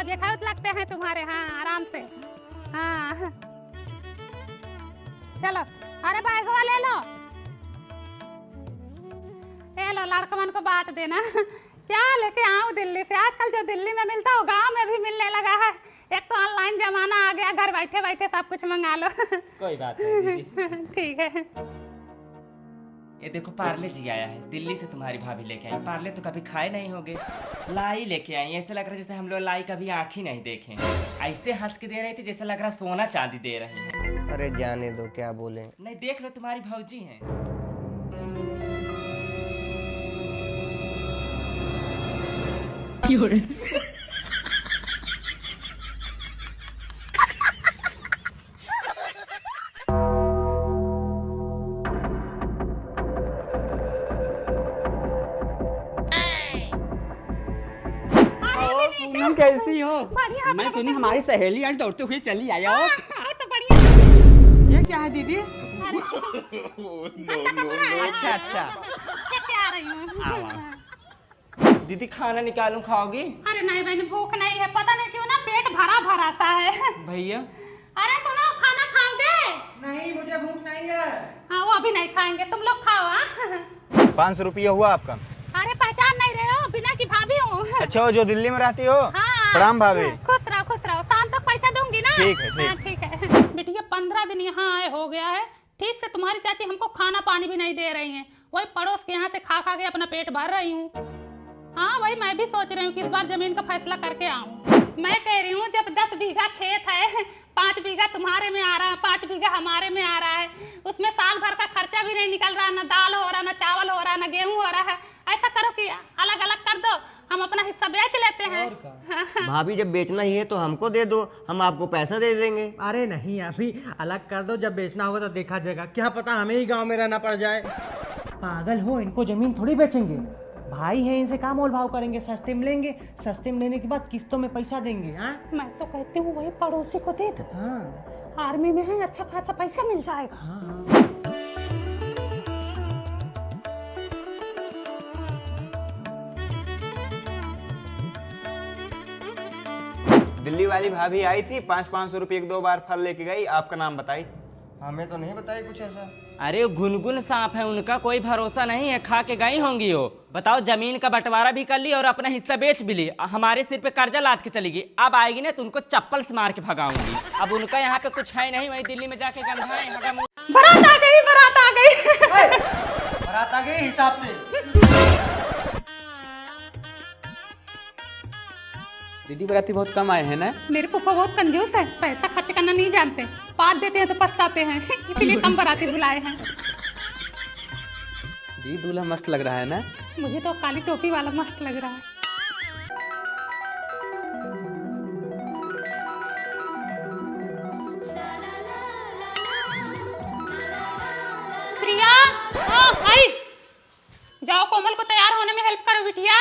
जेठाउत लगते हैं तुम्हारे। हाँ आराम से। हाँ चलो, अरे बैगवा ले लो, ये लो लड़कमन को बांट देना। क्या लेके आऊँ दिल्ली से? आजकल जो दिल्ली में मिलता है वो गाँव में भी मिलने लगा है। एक तो ऑनलाइन जमाना आ गया, घर बैठे बैठे सब कुछ मंगा लो। कोई बात नहीं दीदी। ठीक है। ये देखो पार्ले जी आया है, दिल्ली से तुम्हारी भाभी लेके आई। पार्ले तो कभी खाए नहीं होगे, लाई लेके आई। ऐसे लग रहा है जैसे हम लोग लाई कभी आँख ही नहीं देखे। ऐसे हंस के दे रही थी जैसे लग रहा सोना चांदी दे रही है। अरे जाने दो, क्या बोले। नहीं देख लो, तुम्हारी भौजी हैं। पूनम कैसी हो? बढ़िया। मैं सुनी हमारी सहेली आज दौड़ते हुए चली आई हो। और तो बढ़िया। ये क्या है दीदी? अच्छा अच्छा। कैसे आ रही हूँ? आओ। दीदी खाना निकालूं, खाओगी? अरे नहीं बहन, भूख नहीं है, पता नहीं क्यों ना पेट भरा भरा सा है। भैया अरे सुनो, खाना खाओगे? नहीं, मुझे भूख नहीं है। हाँ वो अभी नहीं खाएंगे, तुम लोग खाओ। हाँ 500 रुपया हुआ आपका। अरे पहचान नहीं रहे हो? बिना की भाभी हूँ। अच्छा, वो जो दिल्ली में रहती हो? हाँ। प्रणाम भाभी। खुश रहो, शाम तक पैसा दूंगी ना। ठीक है, ठीक। हाँ, ठीक है। बिटिया 15 दिन यहाँ आए हो गया है, ठीक से तुम्हारी चाची हमको खाना पानी भी नहीं दे रही हैं। वही पड़ोस के यहाँ से खा खा के अपना पेट भर रही हूँ। हाँ वही मैं भी सोच रही हूँ कि इस बार जमीन का फैसला करके आऊँ। मैं कह रही हूँ जब 10 बीघा खेत है, 5 बीघा तुम्हारे में आ रहा है, 5 बीघा हमारे में आ रहा है, उसमें साल भर का खर्चा भी नहीं निकल रहा, ना दाल हो रहा, ना चावल हो रहा, ना गेहूं हो रहा है। ऐसा करो कि अलग अलग कर दो, हम अपना हिस्सा बेच लेते हैं। भाभी जब बेचना ही है तो हमको दे दो, हम आपको पैसा दे देंगे। अरे नहीं, अभी अलग कर दो, जब बेचना होगा तो देखा जाएगा। क्या पता हमें ही गांव में रहना पड़ जाए। पागल हो, इनको जमीन थोड़ी बेचेंगे। भाई है, इनसे क्या मोल भाव करेंगे? सस्ते में लेंगे, सस्ते में लेने के बाद किस्तों में पैसा देंगे। हाँ मैं तो कहती हूँ वही पड़ोसी को दे दो। हाँ आर्मी में है, अच्छा खासा पैसा मिल जाएगा। हाँ। दिल्ली वाली भाभी आई थी, 500 रुपये 1-2 बार फल लेके गई, आपका नाम बताई थी। हमें तो नहीं बताई कुछ ऐसा। अरे वो गुनगुन सांप है, उनका कोई भरोसा नहीं है, खा के गई होंगी वो। बताओ, जमीन का बंटवारा भी कर ली और अपना हिस्सा बेच भी ली, हमारे सिर पे कर्जा लाद के चली गई। अब आएगी ना तो उनको चप्पल से मार के भगाऊंगी। अब उनका यहाँ पे कुछ है नहीं, वही दिल्ली में जाके गंधाएं। बारात आ गई, बारात आ गई। बारात आ गई हिसाब से। दीदी बराती बहुत कम आए हैं ना? मेरे पापा बहुत कंजूस है, पैसा खर्च करना नहीं जानते, बात देते हैं तो पछताते हैं, इसीलिए कम बाराती बुलाए हैं। दी दूल्हा मस्त लग रहा है ना? मुझे तो काली टोपी वाला मस्त लग रहा है। प्रिया, आई जाओ, कोमल को तैयार होने में हेल्प करो बिटिया।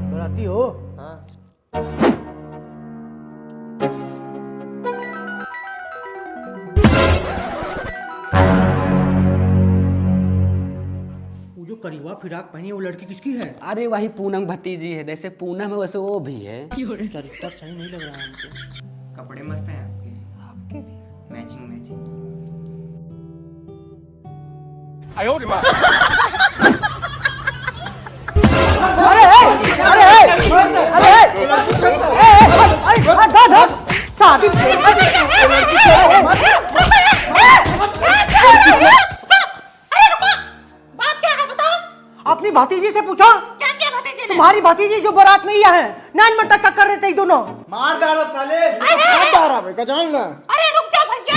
बराती हो? हाँ। वो जो करीबा फिराक पहनी है वो लड़की किसकी है? अरे वही पूनम भतीजी है, जैसे पूनम है वैसे वो भी है। चरित्र सही नहीं लग रहा है हमको। कपड़े मस्त हैं आपके, आपके भी। Matching matching. अपनी भतीजी से पूछो। क्या क्या भतीजे ने? तुम्हारी भतीजी जो बारात में ही है, 9 मिनट तक कर रहे थे दोनों। मार डालो साले। अरे रुक जा भैया।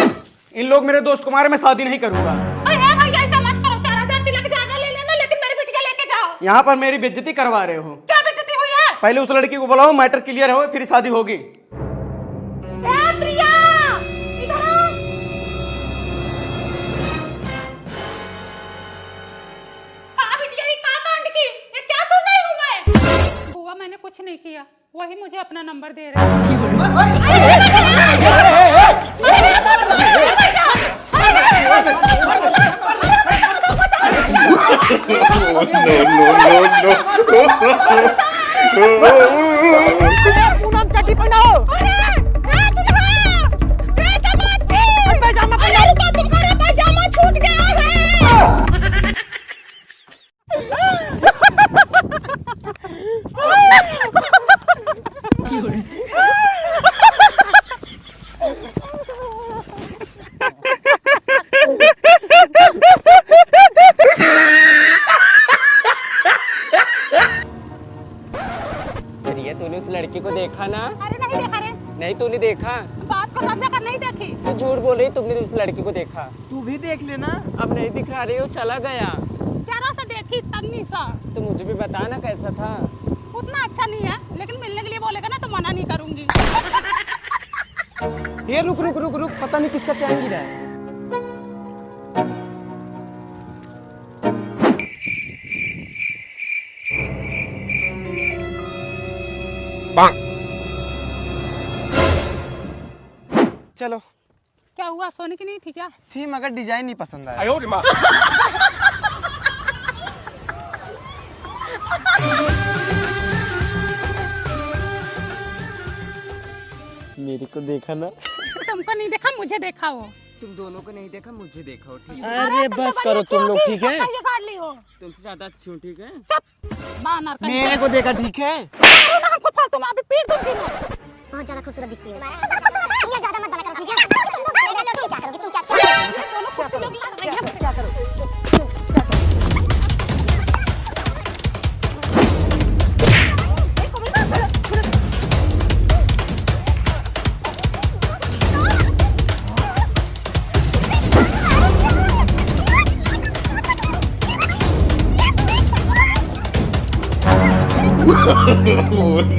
इन लोग मेरे दोस्त कुमार, मैं शादी नहीं करूंगा। अरे भैया ऐसा मत करो, 4000 तिलक ज्यादा ले लेना, लेकिन मेरी बिटिया लेके जाओ। यहाँ पर मेरी बेइज्जती करवा रहे हो। क्या बेइज्जती हुई है? पहले उस लड़की को बुलाओ, मैटर क्लियर हो, फिर शादी होगी। ए प्रिया, इधर आओ। कहाँ बिटिया, ये कहाँ कांड की? ये क्या सुन रही हूँ मैं? बुआ मैंने कुछ नहीं किया, वही मुझे अपना नंबर दे रहे हैं। पूनम चड्डी पहनाओ। पैजामा पहनाओ। तुम्हारा पैजामा छूट गया है। रिया तूने उस लड़की को देखा ना? अरे नहीं देखा रे, नहीं तूने देखा? बात को समझा कर नहीं देखी। तू झूठ बोल रही, तुमने उस लड़की को देखा? तू भी देख लेना। अब नहीं दिखा रही हो, चला गया। जरा सा देखी, तन्नी सा। तो मुझे भी बता ना कैसा था। उतना अच्छा नहीं है, लेकिन मिलने के लिए बोलेगा ना तो मना नहीं करूंगी। ये रुक रुक रुक रुक, पता नहीं किसका चैन गिरा है। चलो। क्या हुआ, सोने की नहीं थी क्या? थी मगर डिजाइन नहीं पसंद आया। मेरे को देखा ना? तुमको नहीं देखा, मुझे देखा वो। तुम दोनों को नहीं देखा, मुझे देखा हो, ठीक है? अरे बस करो तुम लोग, ठीक है? ये काट ली हो। तुमसे ज्यादा अच्छी हूँ, ठीक है? बानर का मेरे को देखा, ठीक है? हमको फालतू में अभी पीट दूंगी मैं। बहुत ज्यादा खूबसूरत दिखती हो। ये ज्यादा मत बना करो, ठीक है? तुम क्या करोगी? तुम क्या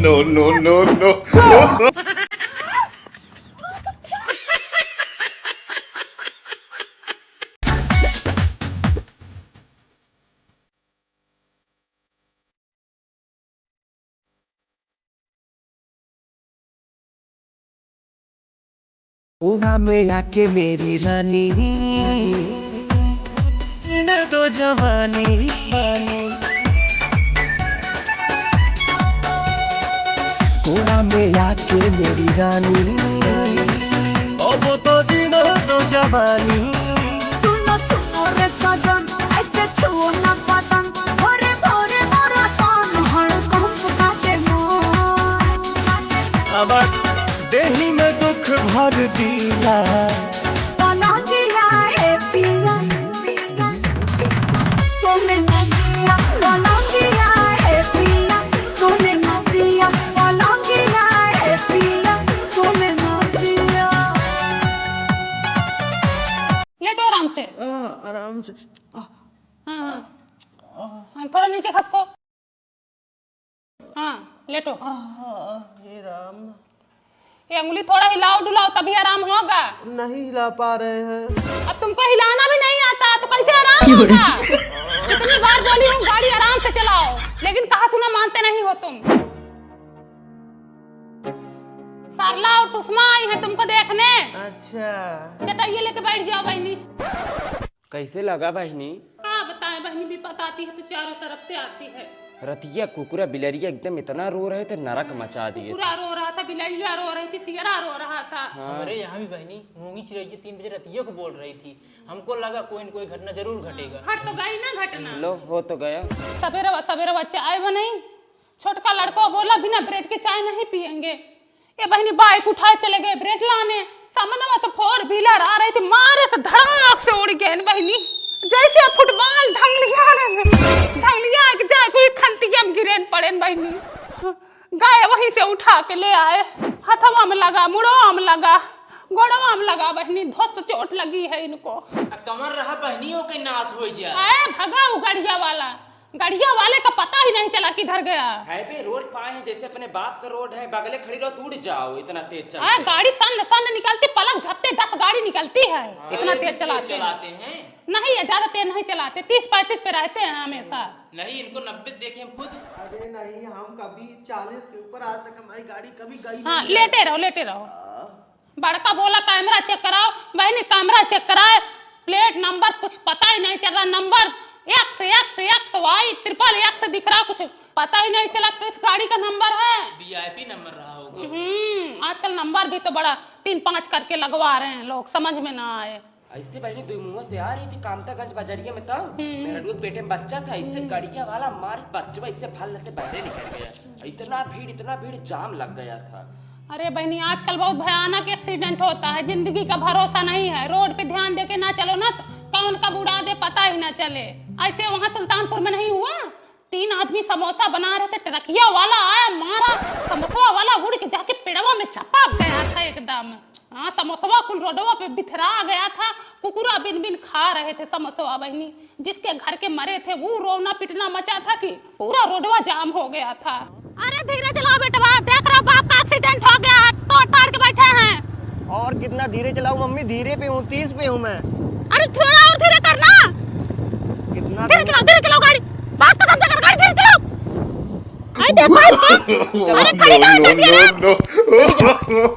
No, no, no, no. उड़ा में आके मेरी रानी जीने दो जवानी उड़ा में आके मेरी रानी अब तो जीने दो जवानी सुनो सुनो रे सजन, ऐसे छुओ ना बदन, भोरे भोरे मोरा कान हड़कंप काटे मोर। अब देही में दुख भर दिया पलंगिया है पिया, सोने न दिया। पलंगिया है पिया, सोने न दिया। पलंगिया है पिया, सोने न दिया। लेटो आराम से। आराम से। हाँ, थोड़ा नीचे खसको। हाँ, लेटो। हे राम, ये अंगुली थोड़ा हिलाओ डुलाओ तभी आराम होगा। नहीं हिला पा रहे हैं। अब तुमको हिलाना भी नहीं आता तो कैसे आराम होगा? कितनी बार बोली हूँ गाड़ी आराम से चलाओ, लेकिन कहा सुना मानते नहीं हो तुम। सरला और सुषमा आई है तुमको देखने। अच्छा, चटाइए लेके बैठ जाओ बहनी। कैसे लगा बहनी? हाँ बताएं, बहनी विपत आती है तो चारों तरफ से आती है। रतिया कुकुरा बिलरिया एकदम इतना रो रहे थे, नरक मचा दिए। पूरा रो रहा था, बिलैया रो रही थी, सियरा रो रहा था। हमारे यहाँ भी बहनी मूंगी चिड़ैया 3 बजे रतिया को बोल रही थी। हमको लगा कोई न कोई घटना जरूर घटेगा। हट तो गई ना घटना। लो हो तो गया। सवेरे सवेरे चाय बनाई, छोटका लड़का बोला बिना ब्रेड के चाय नहीं पियेंगे। ये बहनी बाइक उठाए चले गए ब्रेड लाने। समझ से 4 व्हीलर आ रही थी, मारे से धड़ाक से उड़ गए बहनी, जैसे फुटबॉल ढंगलिया जाए कोई खंतिया में गिरेन पड़े बहनी। गए वहीं से उठा के ले आए, हथवा में लगा, मुड़वा में लगा, गोड़वा में लगा बहनी, धोस चोट लगी है इनको। कमर रहा बहनी हो के नाश हो जाए। भगा गड़िया वाले का पता ही नहीं चला किधर गया। हाईवे रोड पाए हैं, जैसे अपने बाप का रोड है, बगले खड़ी रहो तो उड़ जाओ, इतना तेज चल। गाड़ी सन निकलती, पलक झपते 10 गाड़ी निकलती है। इतना तेज चलाते हैं। नहीं है, ज्यादा तेज नहीं चलाते, 30-35 पे रहते हैं हमेशा। नहीं, इनको 90 देखे हम खुद। अरे नहीं, हम कभी 40 के ऊपर आज तक हमारी गाड़ी कभी गई हाँ, नहीं। लेटे रहो। बड़का बोला कैमरा चेक कराओ, बहनी कैमरा चेक कराए, प्लेट नंबर कुछ पता ही नहीं चल रहा, नंबर XY XXX दिख रहा, कुछ पता ही नहीं चला किस गाड़ी का नंबर है। VIP नंबर रहा होगा। आजकल नंबर भी तो बड़ा 3-5 करके लगवा रहे हैं लोग, समझ में ना आए। ऐसे बहनी दो मुंह से आ रही थी कामतागंज बाजारिया में, तब मेरा दूध पेटे में बच्चा था, इससे गाड़िया वाला मार बच्चा इससे भल से बहरे निकल गया, इतना भीड़ जाम लग गया था। अरे बहनी आजकल बहुत भयानक एक्सीडेंट होता है, जिंदगी का भरोसा नहीं है, रोड पे ध्यान देके ना चलो ना तो कौन कब उड़ा दे पता ही ना चले। ऐसे वहाँ सुल्तानपुर में नहीं हुआ, 3 आदमी समोसा बना रहे थे, ट्रकिया वाला आया मारा, समोसा वाला उड़ के जाके पेड़वा में चपा गया था एकदम। हाँ समोसा कुल रोडवा पे बिथरा गया था, कुकुरा बिन बिन खा रहे थे समोसा बहनी। जिसके घर के मरे थे वो रोना पिटना मचा था कि पूरा रोडवा जाम हो गया था। अरे धीरे चलाओ बेटवा, देख रहा बाप का एक्सीडेंट हो गया है, तोड़ ताड़ के बैठे हैं। और कितना धीरे चलाऊं मम्मी? धीरे पे हूँ, 30 पे हूँ मैं। अरे थोड़ा और धीरे करना, कितना धीरे चलाओ गाड़ी, बात तो समझा कर गाड़ी धीरे चलाओ। आई देखो no, no, no, no.